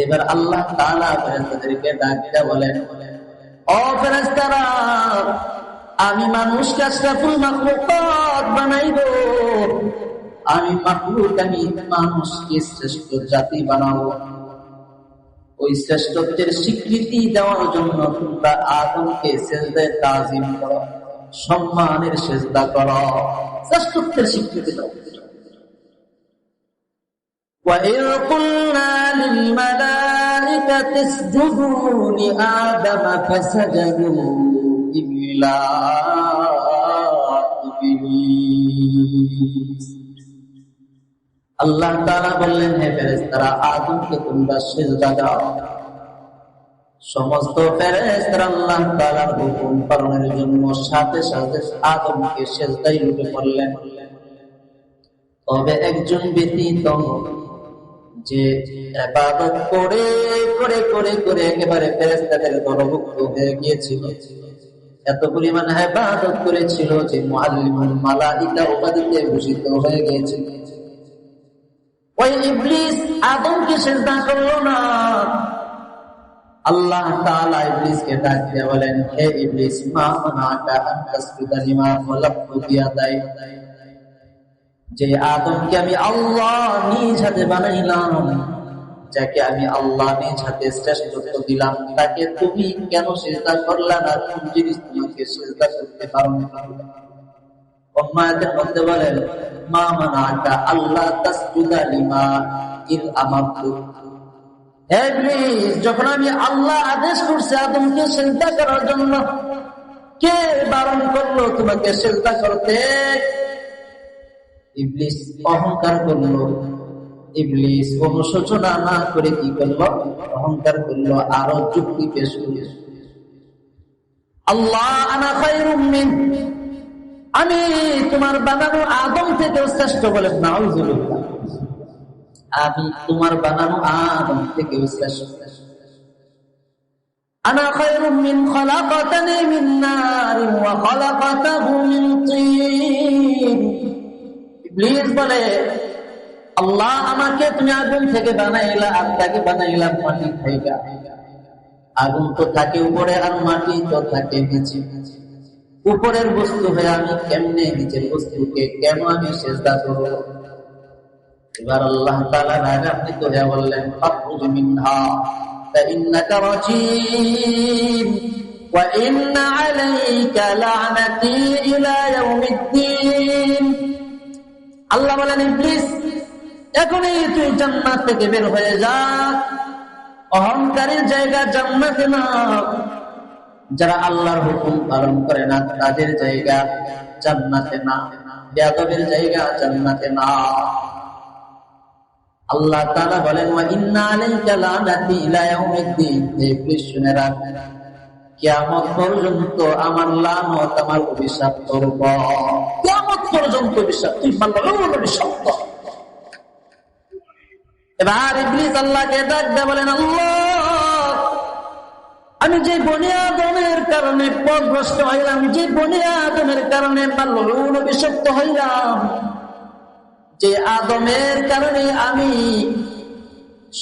এবার আল্লাহ তাআলা ফেরেশতাদেরকে ডাক দিয়ে বলেন, ও ফেরেশতারা, আমি মানুষকে আশরাফুল মাখলুকাত বানাইবো। আমি মানুষকে শ্রেষ্ঠ জাতি বানাবো। ওই শ্রেষ্ঠত্বের স্বীকৃতি দেওয়ার জন্য তোমরা আদমকে সিজদায় তাজিম করো, সম্মানের সিজদা করো, শ্রেষ্ঠত্বের স্বীকৃতি দাও। وَإِذْ قُلْنَا لِلْمَلَائِكَةِ اسْجُدُوا لِآدَمَ فَسَجَدُوا إِلَّا إِبْلِيسَ। আল্লাহ তাআলা বললেন, হে ফেরেশতারা, আদমকে তোমরা সিজদা দাও। সমস্ত ফেরেশতারা আল্লাহ তাআলার হুকুম পালনের জন্য সাথে সাথে আদমকে সিজদায় উঠে পড়লেন। তবে একজন ব্যতীত, যে ইবাদত করে করে করে করে একেবারে ফেরেশতাদের দলভুক্ত হয়ে গিয়েছিল, এত পরিমাণ ইবাদত করেছিল যে মুআল্লিমুল মালাইকা উপাধিতে ভূষিত হয়ে গিয়েছিল। ওই ইবলিস আদমকে সিজদা করলো না। আল্লাহ তাআলা ইবলিসকে ডাক দিয়ে বলেন, হে ইবলিস, মা মানাকা আন তাসজুদা লিমা খালাকতু বিয়াদাই। যে আদমকে আমি আল্লাহ নিজ হাতে বানাইলাম, যাকে আমি আল্লাহ নিজ হাতে শ্রেষ্ঠত্ব দিলাম, তাকে তুমি কেন সিজদা করলা না? কোন জিনিস তোমাকে সিজদা করতে পারো না? উম্মাতের মধ্যে বলেন, মা মানাকা আল্লাহ তাসজুদা লিমা ইল আমারতু। হে ইবলিস, যখন আমি আল্লাহ আদেশ করছি আদমকে সিজদা করার জন্য, কে বারণ করলো তোমাকে সিজদা করতে? ইবলিস অহংকার করলো। ইবলিস অনুশোচনা না করে কি করলো? অহংকার করলো, আরো যুক্তি পেশ করলো। আল্লাহ আনা খায়রুম মিন, আমি তোমার বানানো আদম থেকেও শ্রেষ্ঠ। বলেন নাউযুবিল্লাহ। আমি তোমার বানানো আদম থেকেও শ্রেষ্ঠ। আনা খায়রুম মিন খালাকাতানি মিন নারিন ওয়া খালাকাতাহু মিন তিন। ইবলিস বলে, আল্লাহ আমাকে তুমি আগুন থেকে বানাইলা, আর তাকে বানাইলাম মাটি থেকে। আগুন তো থাকে উপরে আর মাটি তো থাকে নিচে। উপরের বস্তু হয়ে আমি কেমনে নিচের বস্তুকে কেন আমি সিজদা করব? এবার আল্লাহ তাআলা রাগান্বিত হয়ে বললেন, ফাখরুজ মিনহা ফাইন্নাকা রাজীম ওয়া ইন্না আলাইকা লা'নাতি ইলা ইয়াউমিদ্দিন। আল্লাহ বলেন, ইবলিস, এখনই তুই জান্নাত থেকে বের হয়ে যা। অহংকারের জায়গা জান্নাতে না। যারা আল্লাহর হুকুম পালন করে না তাদের জায়গা জান্নাতে না, বেয়াদবের জায়গা জান্নাতে না। আল্লাহ তাআলা বলেন, ওয়া ইন্না আলাইকা লা'নাতি ইলা ইয়াউমিদ্দিন। হে ইবলিস, শুনে রাখ, কিয়ামত পর্যন্ত আমার লানত, আমার অভিশাপ করব। কিয়ামত পর্যন্ত অভিশাপ, তুই মানলো অভিশাপ। এবার ইবলিস আল্লাহকে ডাক দিয়ে বলেন, আল্লাহ, আমি যে বনি আদমের কারণে পথভ্রষ্ট হইলাম, যে বনি আদমের কারণে মালউন অভিশপ্ত হইলাম, যে আদমের কারণে আমি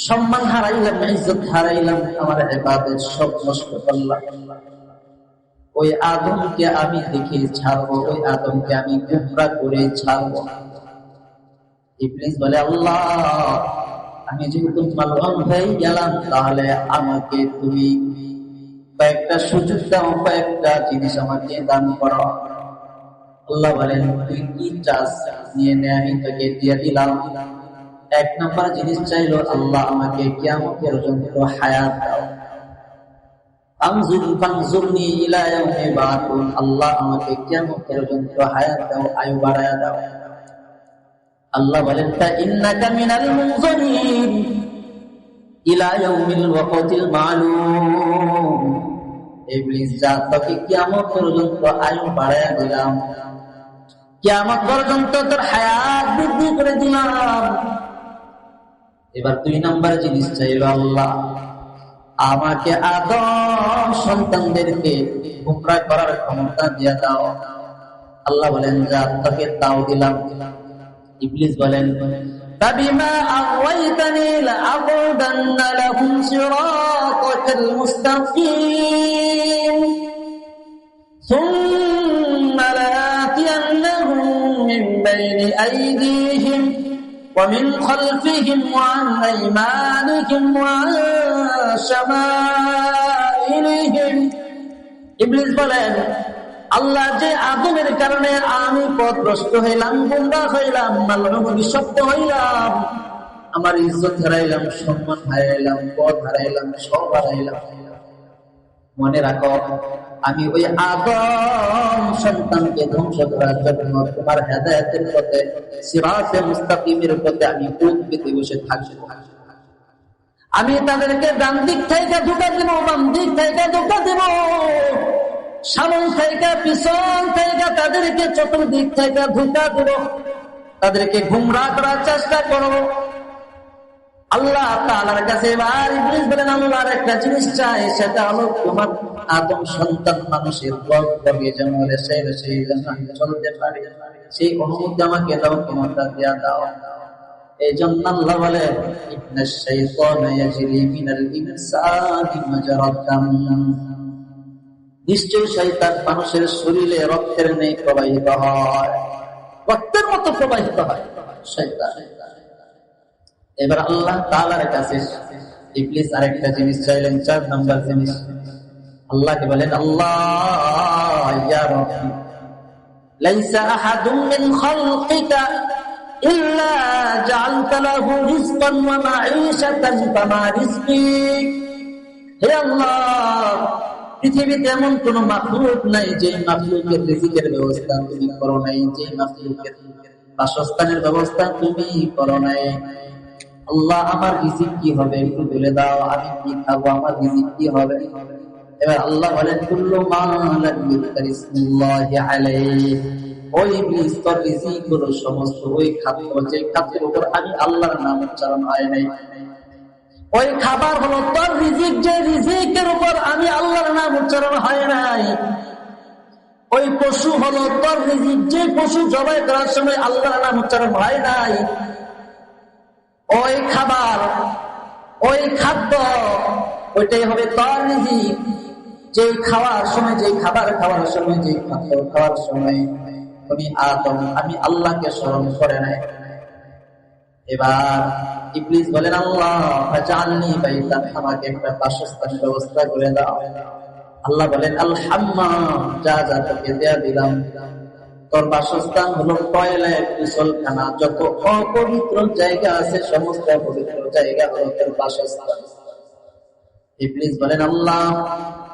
সম্মান হারাইলাম, ইজ্জত হারাইলাম, আমার ইবাদত সব নষ্ট করলাম, ওই আদমকে আমি দেখে ছাড়বো, ওই আদমকে আমি গুমরা করে ছাড়বো। ইবলিস বলে, আল্লাহ, আমি যেহেতু মালউন হয়ে গেলাম, তাহলে আমাকে তুমি কয়েকটা সুযোগ দাও, কয়েকটা জিনিস আমাকে দান করো। আল্লাহ বলেন, তুই কি চাস নিয়ে নে, আমি তোকে দিয়ে দিলাম। এক নম্বর জিনিস চাইলো, আল্লাহ আমাকে কিয়ামত পর্যন্ত হায়াত দাও। ফানজুরনি ইলা ইয়াউমি বা'থুন। আল্লাহ আমাকে কিয়ামত পর্যন্ত হায়াত দাও, আয়ু বাড়ায়া দাও। আল্লাহ বলেন, ইন্নাকা মিনাল মুনজিরিন ইলা ইয়াউমিল ওয়াক্তিল মা'লুম। ইবলিস, যা, তোকে কিয়ামত পর্যন্ত আয়ু বাড়ায়া দিলাম, কিয়ামত পর্যন্ত তোর হায়াত বৃদ্ধি করে দিলাম। এবার 2 নম্বর জিনিস চাইলো, আল্লাহ আমাকে আদম সন্তানদেরকে গুমরা করার ক্ষমতা দিয়ে দাও। আল্লাহ বলেন, যা, তোকে তাও দিলাম। ইবলিস বলেন, ফাবিমা আগাওয়াইতানি লাআকুদান্না লাহুম لهم صراطك المستقيم ثم لآتينهم من بين أيديهم ومن خلفهم وعن أيمانهم وعن شمائلهم ইবলিস বলেন আল্লাহ যে আদমের কারণে আমি পথভ্রষ্ট হইলাম, গুমরাহ হইলাম, মালউন অভিশপ্ত হইলাম, আমার ইজ্জত হারাইলাম, সম্মান হারাইলাম, পথ হারাইলাম, সব হারাইলাম। মনে রাখো আমি ওই আদম সন্তানকে ধ্বংস করার জন্য তোমার হেদায়েতের পথে সিরাতে মুস্তাকিমের পথে আমি উৎপীতে বসে থাকবো। আমি তাদেরকে ডান দিক থেকে ধোঁকা দেব, বাম দিক থেকে ধোঁকা দেব, সামনে থেকে পিছন থেকে তাদেরকে চতুর্দিক থেকে ধোঁকা দেব, তাদেরকে গুমরাহ করার চেষ্টা করব। আল্লাহ তাআলার কাছে এবার ইবলিস বলেন আল্লাহর একটা জিনিস চাই, সেটা হলো তোমার আদম সন্তান মানুষের বগে যেন সেই চলতে পারে, সেই অনুমতি আমাকে দাও, ক্ষমতা দেয়া দাও। এই জন্য আল্লাহ বলে ইন্নাশ শাইতানা ইয়াজরি মিনাল ইনসানি মাজরাদ দাম, নিশ্চয় শয়তান মানুষের শরীরে রক্তের ন্যায় প্রবাহিত হয়, রক্তের মতো প্রবাহিত হয় শয়তান। এবার আল্লাহ তাআলার কাছে ইবলিস আরেকটা জিনিস চাইলেন, 4 নম্বর জিনিস। আল্লাহকে বলেন আল্লাহ ইয়া রাব্বি লাইসা আহাদুম মিন খালকিকা ইল্লা জাআলতা লাহু রিজকান ওয়া মাঈশাতান কামা রিজকি। হে আল্লাহ, পৃথিবীতে এমন কোন মাখলুক নাই যে মাখলুকের রিজিকের ব্যবস্থা তুমি করো নাই, যে মাখলুকের বাসস্থানের ব্যবস্থা তুমি করো নাই। আল্লাহ আমার রিজিক কি হবে একটু বলে দাও, আমি কি খাবো, আমার রিজিক কি হবে। এবার আল্লাহ বলেন কুল্লু মা লাম ইযকার ইসমুল্লাহি আলাইহি, ওই ইবলিস তোর রিজিক হলো সমস্ত ওই খাদ্য যে খাদ্যের উপর আমি আল্লাহর নাম উচ্চারণ হয় নাই, ওই খাবার হলো তোর রিজিক যে রিজিকের উপর আমি আল্লাহর নাম উচ্চারণ হয় নাই, ওই পশু হলো তোর রিজিক যে পশু জবাই করার সময় আল্লাহর নাম উচ্চারণ হয় নাই, ওই খাবার ওই খাদ্য ওইটাই হবে তোর রিজিক যে খাওয়ার সময়, যে খাবার খাওয়ার সময়, যে খাদ্য খাওয়ার সময় তুমি আদম আমি আল্লাহকে স্মরণ করে নাই। এবার ইবলিস বলেন আল্লাহ ফাজআলনি বাইতান, আমাকে একটা বাসস্থানের ব্যবস্থা করে দাও। আল্লাহ বলেন আল হাম্মাম, যা যা তোকে দেয়া দিলাম, তোর বাসস্থান হলো টয়লেট, গোসলখানা, যত অপবিত্র জায়গা আছে সমস্ত পবিত্র জায়গা হলো তোর বাসস্থান। ইবলিস বলেন আল্লাহ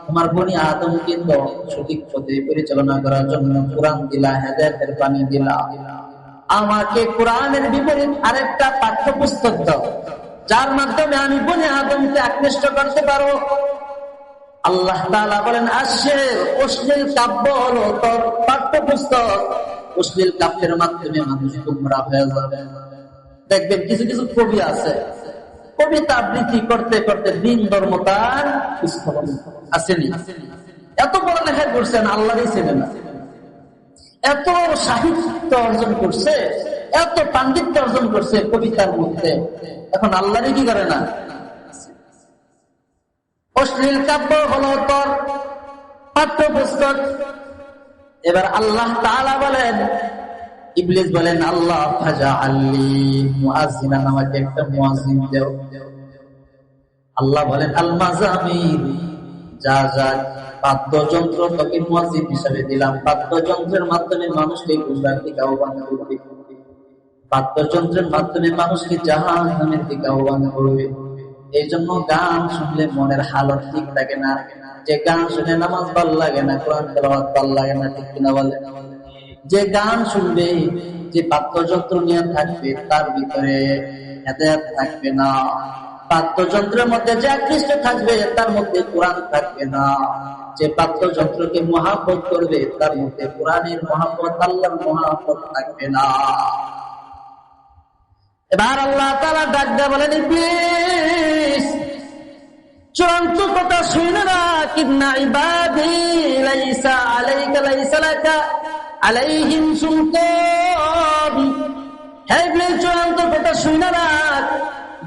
তোমার বনি আদমকে তো সঠিক পথে পরিচালনা করার জন্য কোরআন দিলা, হেদায়েতের বাণী দিলা, আমাকে কোরআনের বিপরীত আরেকটা পাঠ্যপুস্তক দাও যার মাধ্যমে আমি বনি আদমকে আকৃষ্ট করতে পারবো। আল্লাহ তাআলা বলেন আশির, অশ্লীল কাব্য হলো তোর পাঠ্যপুস্তক, অশ্লীল কাব্যের মাধ্যমে মানুষ গুমরাহ হয়ে যাবে। দেখবেন কিছু কিছু কবি আছে, কবিতা আবৃত্তি করতে করতে দিন ধর্ম তার আসেনি, এত বড় লেখা করছেন আল্লাহরই ছেলে না, এত সাহিত্য অর্জন করছে, এত পাণ্ডিত্য অর্জন করছে কবিতার মধ্যে, এখন আল্লাহরই কি করে না। অশ্লীল কাব্য হলো তোর পাঠ্যপুস্তক। এবার আল্লাহ তাআলা বলেন, ইবলিস বলেন আল্লাহ ফাজআলনি মুআজ্জিনান, আমাকে একটা মুয়াজ্জিন দাও। আল্লাহ বলেন আল মাযামির, যা যা বাদ্যযন্ত্র তোকে মুয়াজ্জিন হিসেবে দিলাম, বাদ্যযন্ত্রের মাধ্যমে মানুষকে গুমরাহির দিকে আহ্বান করবে, বাদ্যযন্ত্রের মাধ্যমে মানুষকে জাহান্নামের দিকে আহ্বান করবে। এই জন্য গান শুনলে মনের হালত ঠিক থাকে না, যে গান শুনে নামাজ ভালো লাগে না, কোরআন তেলাওয়াত ভালো লাগে না, ঠিক কিনা বলে। যে গান শুনবে, যে বাদ্যযন্ত্র নিয়ে থাকবে তার ভিতরে হেদায়েত থাকবে না, বাদ্যযন্ত্রের মধ্যে যে আকৃষ্ট থাকবে তার মধ্যে কোরআন থাকবে না, যে বাদ্যযন্ত্রকে মহাব্বত করবে তার মধ্যে কোরআনের মহাব্বত, আল্লাহর মহাব্বত থাকবে না। এবার আল্লাহ তাআলা ডাক দিয়ে বলেন ইবলিস চূড়ান্ত কথা শুনে রাখ, ইন্না ইবাদি লাইসা আলাইকা লাইসা লাকা আলাইহিম সুলতান। হে ইবলিস চূড়ান্ত কথা শুনে রাখ,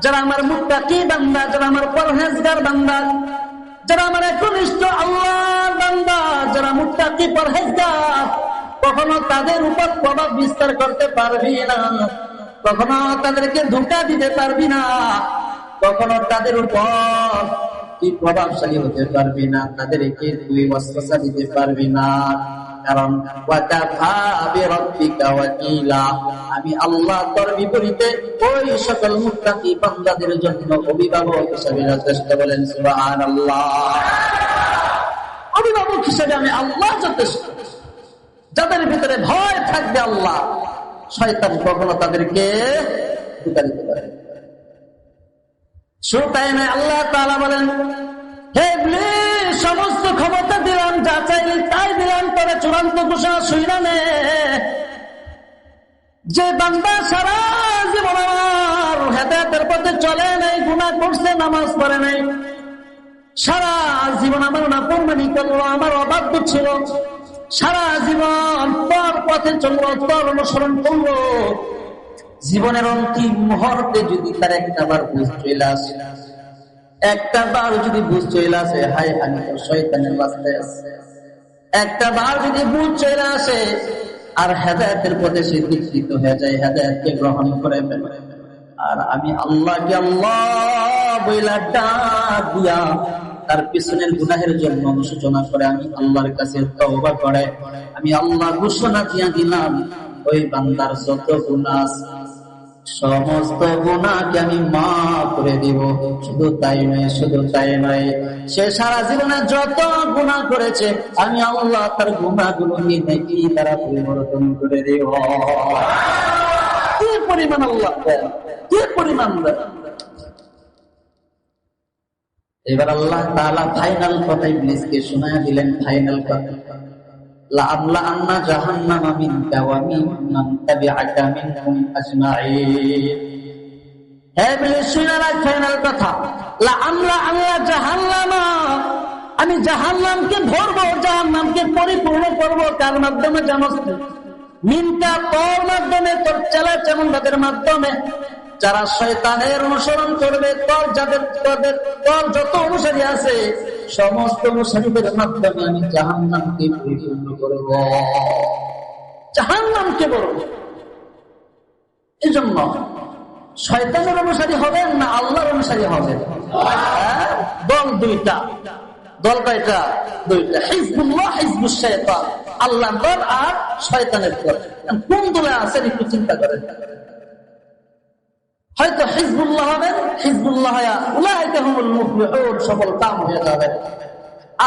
যারা আমার মুত্তাকি বান্দা, যারা আমার পরহেজগার বান্দা, যারা আমার একনিষ্ঠ আল্লাহর বান্দা, যারা মুত্তাকি পরহেজগার, কখনো তাদের উপর প্রভাব বিস্তার করতে পারবি না, কখনো তাদেরকে ধোঁকা দিতে পারবি না, কখনো তাদের উপর তুই প্রভাবশালী হতে পারবি না, তাদেরকে তুই ওয়াসওয়াসা দিতে পারবি না। কারণ আমি আল্লাহ তোর বিপরীতে ওই সকল মুত্তাকি বান্দাদের জন্য অভিভাবক হিসেবে যথেষ্ট। বলেন সুবহানাল্লাহ। অভিভাবক হিসেবে আমি আল্লাহ যথেষ্ট। যাদের ভিতরে ভয় থাকবে আল্লাহ, শয়তান কখনো তাদেরকে ধোঁকা দিতে পারে। শুধু তাই নয়, আল্লাহ তাআলা বলেন, হে ইবলিস, সমস্ত ক্ষমতা দিলাম, যা চাইলি তাই দিলাম, তবে চূড়ান্ত ঘোষণা শুইনা নে। যে বান্দা সারা জীবন আমার হেদায়েতের পথে চলে নাই, গুনাহ করছে, নামাজ পড়ে নাই, সারা জীবন আমার নাফরমানি করলো, আমার অবাধ্য ছিল, সারা জীবন তোর পথে চললো, তোর অনুসরণ করলো, জীবনের অন্তিম মুহূর্তে যদি তার একটা বার বুঝ চলে আসে, একটা বার যদি বুঝ চলে আসে, হায় আমি তো শয়তানের রাস্তায় আছি, একটা বার যদি বুঝ চলে আসে আর হেদায়েতের পথে সে দীক্ষিত হয়ে যায়, হেদায়েতকে গ্রহণ করে ফেলে, আর আমি আল্লাহকে আল্লাহ বইলা ডাক দিয়া তার পিছনের গুনাহের জন্য অনুশোচনা করে, আমি আল্লাহর কাছে তওবা করে, আমি আল্লাহ ঘোষণা দিয়া দিলাম, ওই বান্দার যত গুনাহ সমস্ত গুনাহকে আমি মাফ করে দিব। শুধু তাই নয়, সে সারা জীবনে যত গুনাহ করেছে আমি আল্লাহ তার গুনাহগুলোকে নেকি দ্বারা পরিবর্তন করে দেব। কি পরিমাণ আল্লাহ, কি পরিমাণ। এবার আল্লাহ তাআলা ফাইনাল কথা ইবলিসকে শোনায়া দিলেন, ফাইনাল কথা, লাআমলাআন্না জাহান্নামা মিনকা ওয়া মিম্মান তাবিআকা মিনহুম আজমাঈন। হে ইবলিস, শুনে রাখ ফাইনাল কথা, লাআমলাআন্না জাহান্নামা, আমি জাহান্নামকে ভরবো, জাহান্নামকে পরিপূর্ণ করবো। কার মাধ্যমে জানোস? মিনকা, তোর মাধ্যমে, তোর চেলা চামুন্ডাদের মাধ্যমে, যারা শয়তানের অনুসরণ করবে, তোর যত অনুসারী আছে সমস্ত অনুসারীদের মাধ্যমে আমি জাহান্নামকে পরিপূর্ণ করব, জাহান্নামকে বলব। এই জন্য শয়তানের অনুসারী হবেন না আল্লাহর অনুসারী হবেন? দল দুইটা, দল কয়টা? দুইটা, হিজবুল্লাহ, হিজবুশ শাইতান। আল্লাহর দল আর শয়তানের দল। কোন দলে আছেন একটু চিন্তা করেন। হয়তো হিজবুল্লাহ হবেন, হিজবুল্লাহ উলাইকা হুমুল মুফলিহুন, সফল কাম হয়ে যাবে।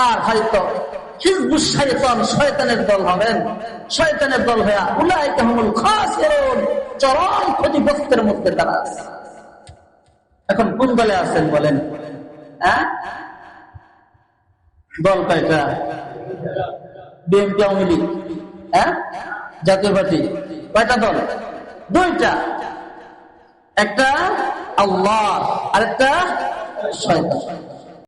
আর হয়তো হিজবুশ শাইতান, শয়তানের দল হবেন, শয়তানের দল হয়ে উলাইকা হুমুল খাসিরুন, চরম ক্ষতিগ্রস্তের মধ্যে তারা আছে। এখন কোন দলে আছেন বলেন? দল কয়টা? বিএনপি, আওয়ামী লীগ, জাতীয় পার্টি, কয়টা দল? দুইটা, একটা আল্লাহ আর একটা শয়তান।